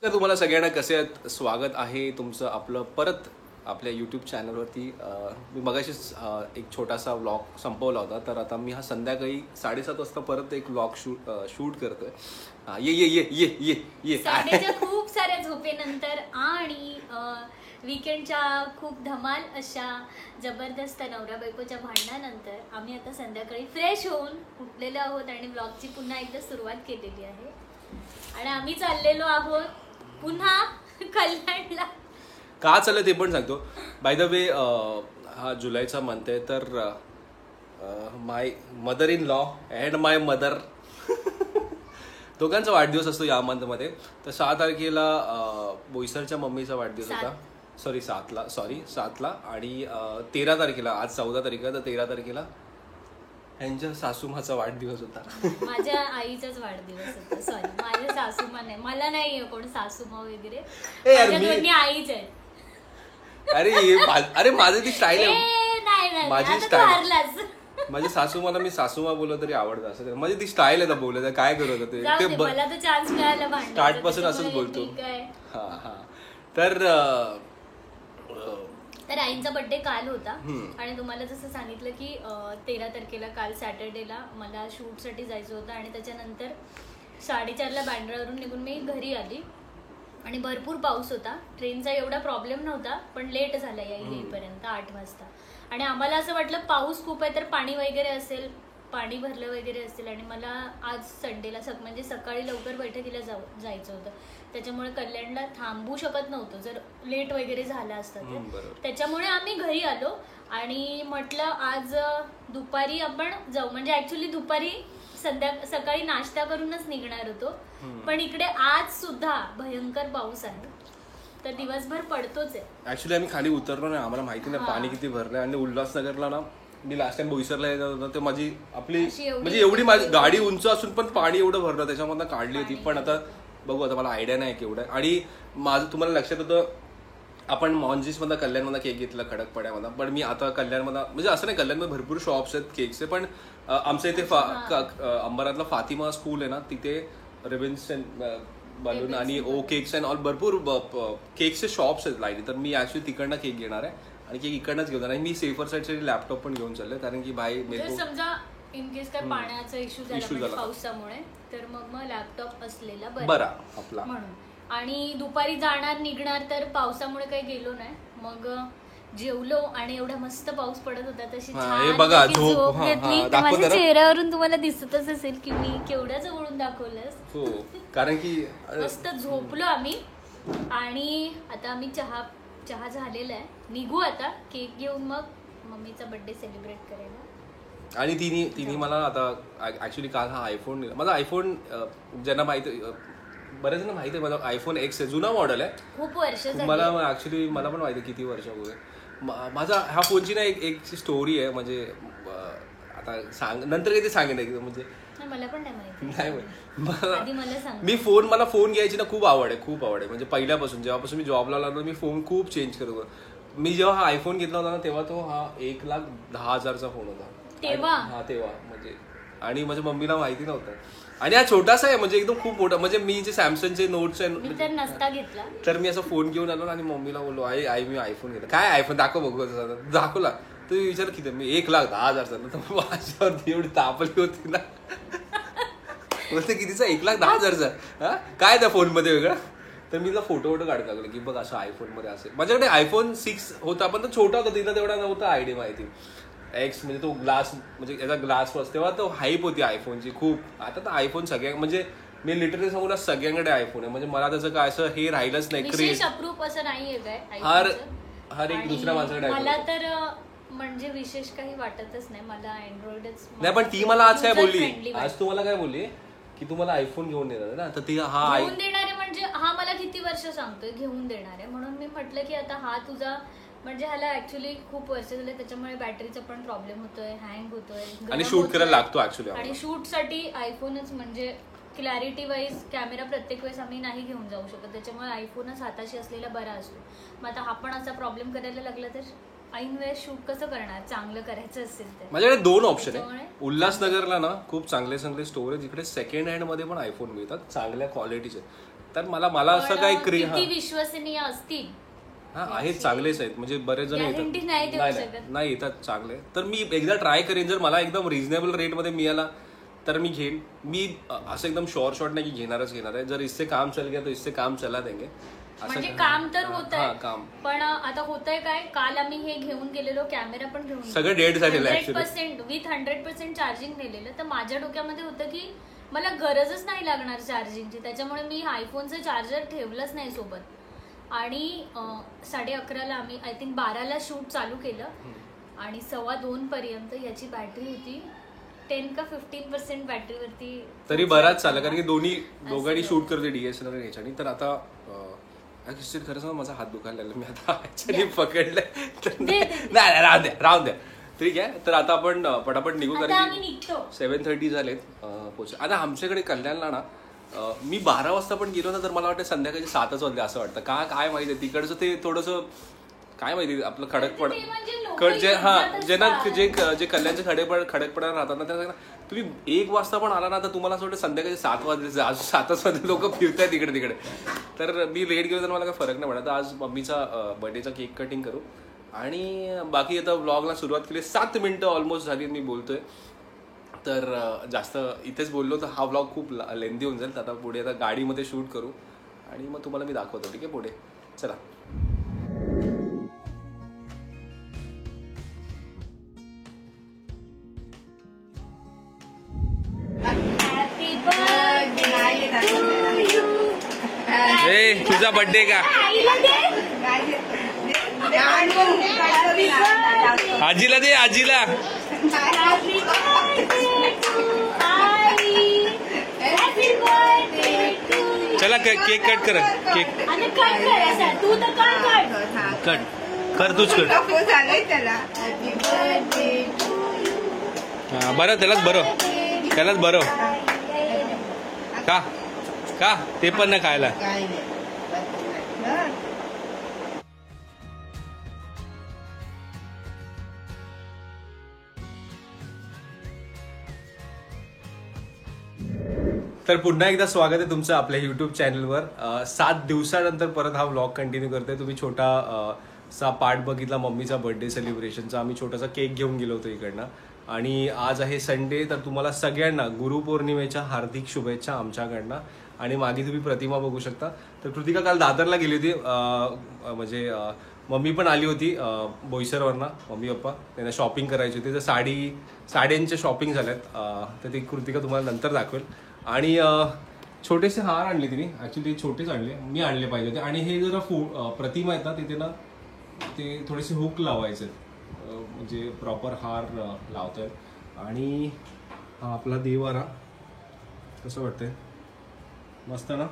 तर तुम्हाला सगळ्यांना कसे आहेत, स्वागत आहे तुमचं आपलं परत आपल्या यूट्यूब चॅनलवरती. मी मगाशीच एक छोटासा व्लॉग संपवला होता, तर आता मी हा संध्याकाळी 7:30 वाजता परत एक व्लॉग शूट करतोय. ये ये ये ये ये ये संडेच्या खूप साऱ्या झोपेनंतर आणि वीकेंडच्या खूप धमाल अशा जबरदस्त नवरा बायकोच्या भांडणानंतर आम्ही आता संध्याकाळी फ्रेश होऊन उठलेलो आहोत आणि व्लॉगची पुन्हा एकदा सुरुवात केलेली आहे. आणि आम्ही चाललेलो आहोत पुन्हा कल्याणला. का चाललं ते पण सांगतो. बाय द वे हा जुलैचा मंथ आहे, तर my mother in law and my mother दोघांचा वाढदिवस असतो या मंथमध्ये. तर 6 तारखेला बोईसरच्या मम्मीचा वाढदिवस होता. सॉरी 7ला आणि 13 तारखेला, आज 14 तारीख आहे, तर 13 तारखेला यांच्या सासूमाचा वाढदिवस होता. माझ्या आईचाच वाढदिवस होता. सॉरी, माझ्या सासूमा नाही, मला नाही कोण सासूमा वगैरे, दोन्ही आईच आहेत. अरे माझी ती स्टाईल आहे, माझी स्टाईल. माझी सासूमाला मी सासूमा बोललो तरी आवडतं, असं माझी ती स्टाईल आहे ना बोलायचं. काय करत ते मला तर चान्स मिळाला स्टार्ट पासून असंच बोलतो. हा तर आईंचा बर्थडे काल होता आणि तुम्हाला जसं सांगितलं की 13 तारखेला काल सॅटर्डेला मला शूटसाठी जायचं होतं आणि त्याच्यानंतर 4:30ला बँड्रावरून निघून मी घरी आली आणि भरपूर पाऊस होता. ट्रेनचा एवढा प्रॉब्लेम नव्हता, पण लेट झाला येईपर्यंत 8 वाजता. आणि आम्हाला असं वाटलं पाऊस खूप आहे तर पाणी वगैरे असेल, पाणी भरलं वगैरे असेल. आणि मला आज संडेला म्हणजे सकाळी लवकर बैठकीला जायचं होतं, त्याच्यामुळे कल्याणला थांबू शकत नव्हतं जर लेट वगैरे झाला असता तर. त्याच्यामुळे आम्ही घरी आलो आणि म्हटलं आज दुपारी आपण जाऊ. म्हणजे ऍक्च्युली दुपारी सकाळी नाश्ता करूनच निघणार होतो, पण इकडे आज सुद्धा भयंकर पाऊस आहे, तर दिवसभर पडतोच आहे. ऍक्च्युली आम्ही खाली उतरलो नाही, आम्हाला माहिती नाही पाणी किती भरलंय. आणि उल्हासनगरला ना मी लास्ट टाइम बोईसरला येत होतं, तर माझी आपली म्हणजे एवढी माझी गाडी उंच असून पण पाणी एवढं भरलं, त्याच्यामधनं काढली होती. पण आता बघू, आता मला आयडिया नाही केवढं. आणि माझं तुम्हाला लक्षात होतं, आपण मॉन्जिसमधला कल्याणमधला केक घेतला खडकपाड्यामधला, पण मी आता कल्याणमधला म्हणजे असं नाही, कल्याणमध्ये भरपूर शॉप्स आहेत केकचे, पण आमच्या इथे अंबरातला फातिमा स्कूल आहे ना, तिथे रिबन्स बलून आणि ओ केक्स अँड ऑल भरपूर केकचे शॉप्स आहेत लाईनी. तर मी ऍक्च्युली तिकडनं केक घेणार आहे आणि केक इकडनंच घेऊन. आणि मी सेफर साईडसाठी लॅपटॉप पण घेऊन चालले, कारण की भाई समजा इन केस काय पाण्याचा इश्यू झाला पावसामुळे, तर मग लॅपटॉप असलेला बरा आपला म्हणून. आणि दुपारी जाणार निघणार तर पावसामुळे काही गेलो नाही. मग जेवलो आणि एवढा मस्त पाऊस पडत होता, तशी झोप घेतली. माझ्या चेहऱ्यावरून तुम्हाला दिसतच असेल की मी केवढ्या जवळून दाखवलंस, कारण की मस्त झोपलो आम्ही. आणि आता आम्ही चहा झालेला आहे, निघू आता केक घेऊन मग मम्मीचा बर्थडे सेलिब्रेट करायला. आणि तिने मला आता ऍक्च्युली काल हा आयफोन दिला. माझा आयफोन ज्यांना माहिती, बरेच ना माहिती आहे, माझा आयफोन X आहे, जुना मॉडेल आहे, खूप वर्ष. मला ऍक्च्युली मला पण माहिती किती वर्ष होते. माझा ह्या फोनची ना एक स्टोरी आहे, म्हणजे आता नंतर काही ते सांगेन एकदम, म्हणजे मला पण नाही. मला फोन घ्यायची ना खूप आवड आहे. म्हणजे पहिल्यापासून जेव्हापासून मी जॉबला लागलो मी फोन खूप चेंज करत होतो. मी जेव्हा हा आयफोन घेतला होता ना, तेव्हा तो हा 1,10,000चा फोन होता तेव्हा म्हणजे. आणि माझ्या मम्मीला माहिती नव्हतं. आणि हा छोटासा आहे, म्हणजे एकदम खूप मोठा. म्हणजे मी जे सॅमसंगचे नोट्स घेतला, तर मी असं फोन घेऊन आलो आणि मम्मीला बोललो, आई मी आयफोन घेतला. काय आयफोन दाखव बघू. दाखवला तर विचार किती, मी 1,10,000चा. तर माझ्यावरती एवढी तापली होती ना, बोलते कितीचा 1,10,000चा, काय त्या फोन मध्ये वेगळं. तर मी तिला फोटो काढत लागले की बघ असं आयफोन मध्ये असेल. माझ्याकडे आयफोन 6 होता, पण तो छोटा होता, तिला तेवढा नव्हता आयडिया माहिती. X म्हणजे तो ग्लास, म्हणजे याचा ग्लास was, तेव्हा तो हाईप होती आयफोनची खूप. आता तर आयफोन म्हणजे मी लिटरली सांगू ना, सगळ्यांकडे आयफोन आहे. म्हणजे मला त्याचं काय असं हे राहिलंच नाही, क्रेज अप्रूप असं नाहीये काय. हर एक दुसऱ्या माणसाकडे मला तर म्हणजे विशेष काही वाटतच नाही, मला अँड्रॉइडच नाही. पण ती मला आज काय बोलली, आज तुम्हाला काय बोलली की तुम्हाला आयफोन घेऊन देणार ना, तर ती घेऊन देणार आहे. म्हणजे हा मला किती वर्ष सांगतोय घेऊन देणार आहे, म्हणून मी म्हटलं की आता हा तुझा, म्हणजे ह्याला ऍक्च्युली खूप वर्ष झाले, त्याच्यामुळे बॅटरीचा पण प्रॉब्लेम होतोय, हँग होतोय आणि शूट करायला लागतो ऍक्च्युली. आणि शूट साठी आयफोनच, म्हणजे क्लॅरिटी वाईज कॅमेरा प्रत्येक वेळेस आम्ही नाही घेऊन जाऊ शकत, त्याच्यामुळे आयफोनच हाताशी असलेला बरा असतो. मग आता हा पण असा प्रॉब्लेम करायला लागला तर ऐन वेळेस शूट कसं करणार, चांगलं करायचं असेल तर. माझ्याकडे 2 ऑप्शन आहे. उल्हासनगरला ना खूप चांगले स्टोर आहे, जिकडे सेकंड हँड मध्ये पण आयफोन मिळतात चांगल्या क्वालिटीचे. तर मला असं काही किती विश्वसनीय असतील हा आहेत, चांगलेच आहेत, म्हणजे बरेच जण येतात नाही येतात चांगले. तर मी एकदा ट्राय करेन, जर मला एकदम रिझनेबल रेटमध्ये मिळाला तर मी घेईन. मी असं एकदम शॉर्ट नाही की घेणार आहे. जर इससे काम चल गया तो इससे काम चला देंगे. म्हणजे काम तर होत आहे, काम पण आता होतंय काय, काल आम्ही हे घेऊन गेलेलो, कॅमेरा पण घेऊन सगळं डेड झालेलं 100% विथ 100% चार्जिंग नेलेलं. तर माझ्या डोक्यामध्ये होतं की मला गरजच नाही लागणार चार्जिंगची, त्याच्यामुळे मी आयफोनचं चार्जर ठेवलंच नाही सोबत. आणि 11:30 आम्ही आय थिंक 12ला शूट चालू केलं आणि 1:15 पर्यंत याची बॅटरी होती 10 का 15% बॅटरीवरती. तरी बराच चालला, कारण की दोघांनी शूट करते DSLR ह्याच्यानी. तर आता खरं सांग माझा हात दुखायला लागला, मी आता ऍक्च्युअली पकडलंय. नाही राहू द्या ठीक आहे. तर आता आपण पटापट निघू, कारण 7:30 झालेत पोहोच. आता आमच्याकडे कल्याणला ना मी 12 वाजता पण गेलो ना, तर मला वाटतं संध्याकाळी 7च वाजले असं वाटतं. काय माहिती आहे तिकडचं ते थोडंसं काय माहिती आपलं खडकपण जे कल्याणचे खडकपणा राहतात ना, त्यांना तुम्ही 1 वाजता पण आला ना तर तुम्हाला असं वाटतं संध्याकाळी 7 वाजले, आज 7च वाजले, लोक फिरतायत इकडे तिकडे. तर मी लेट गेलो तर मला काय फरक नाही पडत. आज मम्मीचा बर्थडेचा केक कटिंग करू आणि बाकी आता व्लॉगला सुरुवात केली. 7 मिनिटं ऑलमोस्ट झाली मी बोलतोय, तर जास्त इथेच बोललो तर हा व्लॉग खूप लेंदी होऊन जाईल. आता पुढे आता गाडीमध्ये शूट करू आणि मग तुम्हाला मी दाखवतो, ठीक आहे पुढे. चला. तुझा बर्थडे का? आजीला दे, आजीला. चला केक कट कर, केक कट कर, तूच कर. बरं त्यालाच बरं का ते पण नाही खायला. तर पुन्हा एकदा स्वागत आहे तुमचं आपल्या युट्यूब चॅनलवर. 7 दिवसानंतर परत हा व्लॉग कंटिन्यू करतोय. तुम्ही छोटा पार्ट बघितला मम्मीचा बर्थडे सेलिब्रेशनचा. आम्ही छोटासा केक घेऊन गेलो होतो इकडनं. आणि आज आहे संडे, तर तुम्हाला सगळ्यांना गुरुपौर्णिमेच्या हार्दिक शुभेच्छा आमच्याकडनं. आणि मागे तुम्ही प्रतिमा बघू शकता. तर कृतिका काल दादरला गेली होती, म्हणजे मम्मी पण आली होती बोईसरवरनं, मम्मी पप्पा त्यांना शॉपिंग करायची होती. तर साड्यांच्या शॉपिंग झाल्यात, तर ती कृतिका तुम्हाला नंतर दाखवेल. आणि छोटेसे हार आणले तिने, ॲक्च्युली ते छोटेच आणले, मी आणले पाहिजे होते. आणि हे जरा प्रतिमा आहेत ना तिथे ना, ते थोडेसे हुक लावायचे, म्हणजे प्रॉपर हार लावत आहेत. आणि हा आपला देवारा कसं वाटतंय, मस्त ना.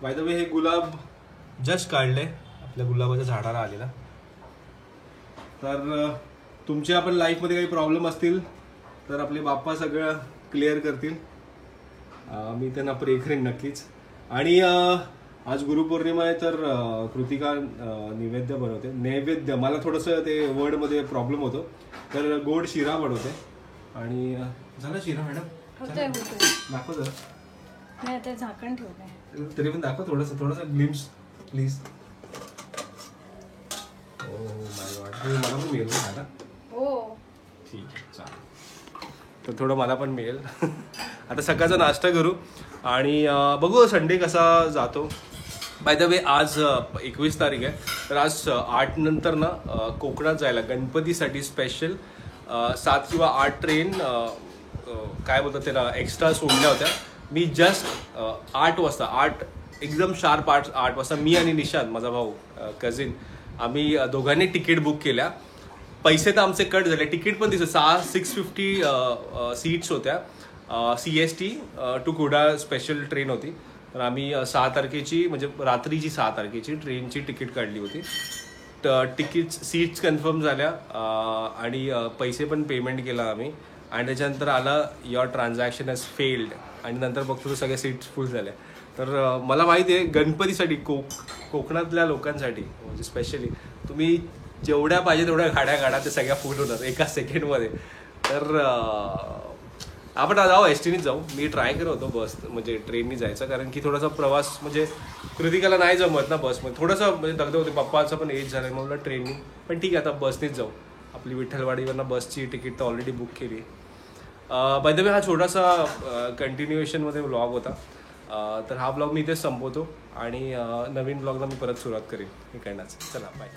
बाय द वे हे गुलाब जस्ट काढले आपल्या गुलाबाच्या झाडाला आलेला. तर तुमच्या आपण लाईफमध्ये काही प्रॉब्लेम असतील तर आपले बाप्पा सगळं क्लिअर करतील, मी त्यांना प्रे करेन नक्कीच. आणि आज गुरुपौर्णिमा आहे, तर कृतिका नैवेद्य मला थोडंसं ते वर्डमध्ये प्रॉब्लेम होतो, तर गोड शिरा बनवते. आणि झाला शिरा मॅडम, दाखव जरा. नाही ते झाकण ठेवलंय, तरी पण दाखव थोडंसं glimpse please. Oh my God, मला पण मिळेल खायला. हो ठीक आहे चालेल, तर थोडं मला पण मिळेल. आता सकाळचा नाश्ता करू आणि बघू संडे कसा जातो. बाय द वे आज 21 तारीख आहे, तर आज 8 नंतर ना कोकणात जायला गणपतीसाठी स्पेशल 7 किंवा 8 ट्रेन काय बोलतात त्याला एक्स्ट्रा सोडल्या होत्या. मी जस्ट 8 वाजता, 8 एकदम शार्प 8 वाजता मी आणि निशांत माझा भाऊ कझिन आम्ही दोघांनी तिकीट बुक केल्या. पैसे तर आमचे कट झाले, तिकीट पण दिसत 650 सीट्स होत्या. CST to Kudal special train होती. तर आम्ही 6 तारखेची म्हणजे रात्रीची 6 तारखेची ट्रेनची तिकीट काढली होती. तिकीट सीट्स कन्फर्म झाल्या आणि पैसे पण पेमेंट केला आम्ही. आणि त्याच्यानंतर आला युअर ट्रान्झॅक्शन हॅज फेल्ड आणि नंतर बघतो तर सगळ्या सीट्स फुल झाल्या. तर मला माहिती आहे गणपतीसाठी कोकणातल्या लोकांसाठी म्हणजे स्पेशली तुम्ही जेवढ्या पाहिजे तेवढ्या गाड्या काढा, ते सगळ्या फुल होतात एका सेकंडमध्ये. तर आपण जाऊ एसटीनेच जाऊ. मी ट्राय करत होतो बस म्हणजे ट्रेननी जायचं, कारण की थोडासा प्रवास म्हणजे कृतिकाला नाही जमत ना बसमध्ये, थोडंसं म्हणजे दगदग होते. पप्पाचं पण एज झालं म्हणलं ट्रेननी, पण ठीक आहे आता बसनीच जाऊ. आपली विठ्ठलवाडीवरनं बसची तिकीट तर ऑलरेडी बुक केली. बाय द वे हा छोटासा कंटिन्युएशनमध्ये व्लॉग होता. तर हा ब्लॉग मी इथेच संपवतो आणि नवीन ब्लॉगला मी परत सुरुवात करेन इकडनंच. चला बाय.